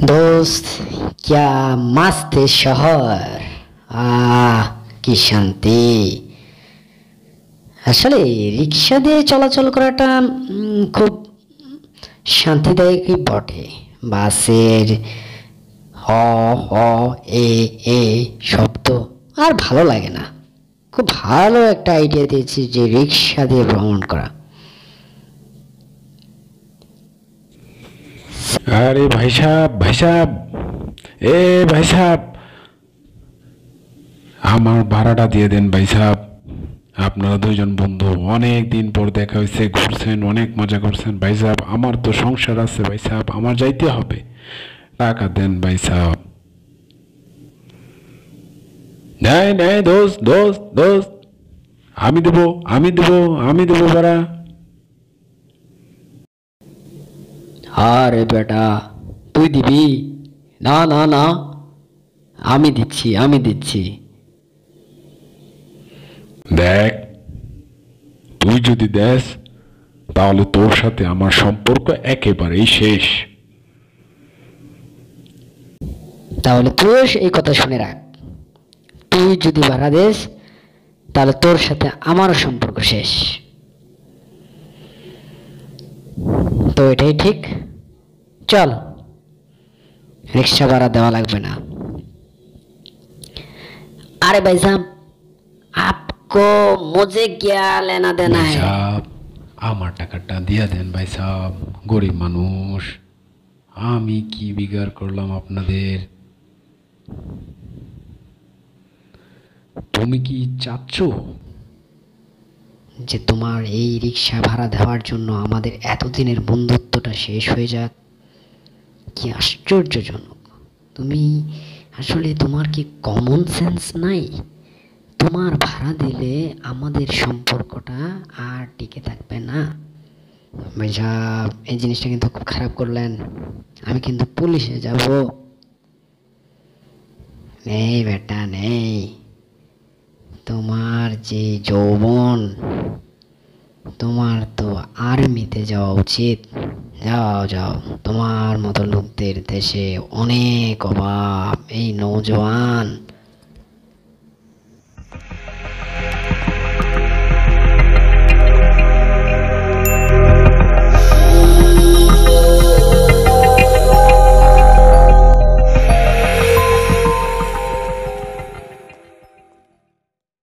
दोस्त क्या मस्त शहर কি শান্তি। আসলে রিক্সা দিয়ে চলাচল করাটা খুব শান্তিদায়কই বটে। বাসের হ হ এ এ শব্দ আর ভালো লাগে না। খুব ভালো একটা আইডিয়া দিয়েছি যে রিক্সা দিয়ে ভ্রমণ করা। अरे भाई साहब ए भाई साहब আমার ভাড়াটা দিয়ে দেন ভাই সাহেব। আপনারা দুইজন বন্ধু অনেক দিন পর দেখা হয়েছে, ঘুরছেন, অনেক মজা করছেন ভাই সাহেব। আমার তো সংসার আছে ভাই সাহেব, আমার যাইতে হবে, টাকা দেন ভাই সাহেব। নাই নাই দোস্ত দোস্ত দোস্ত আমি দেবো আমি দেবো আমি দেবো ভাড়া। আরে বেটা, তুই দিবি? না না না, আমি দিচ্ছি। দেখ, তুই যদি দেস তাহলে তোর সাথে আমার সম্পর্ক একেবারেই শেষ। তাহলে তুই এই কথা শুনে রাখ, তুই যদি ভাড়া দেস তাহলে তোর সাথে আমারও সম্পর্ক শেষ। তো এটাই ঠিক, চল, রিক্সা ভাড়া দেওয়া লাগবে না। अरे भाई साहब, आपको मुझे क्या लेना देना ভাই है? সাহেব, আমার টাকাটা দিয়া দেন ভাই সাহেব, গরিব মানুষ। আমি কি বিগাড় করলাম আপনাদের? তুমি কি চাচ্ছ যে তোমার এই রিক্সা ভাড়া দেওয়ার জন্য আমাদের এতদিনের বন্ধুত্বটা শেষ হয়ে যাক? কি আশ্চর্যজনক! তুমি আসলে, তোমার কি কমন সেন্স নাই? তোমার ভাড়া দিলে আমাদের সম্পর্কটা আর টিকে থাকবে না। ভাইয়া, এই জিনিসটা কিন্তু খুব খারাপ করলেন। আমি কিন্তু পুলিশে যাব। নেই বেটা নেই, তোমার যে যৌবন, তোমার তো আর্মিতে যাওয়া উচিত। যাও যাও, তোমার মতো লোকদের দেশে অনেক অভাব। এই নৌজওয়ান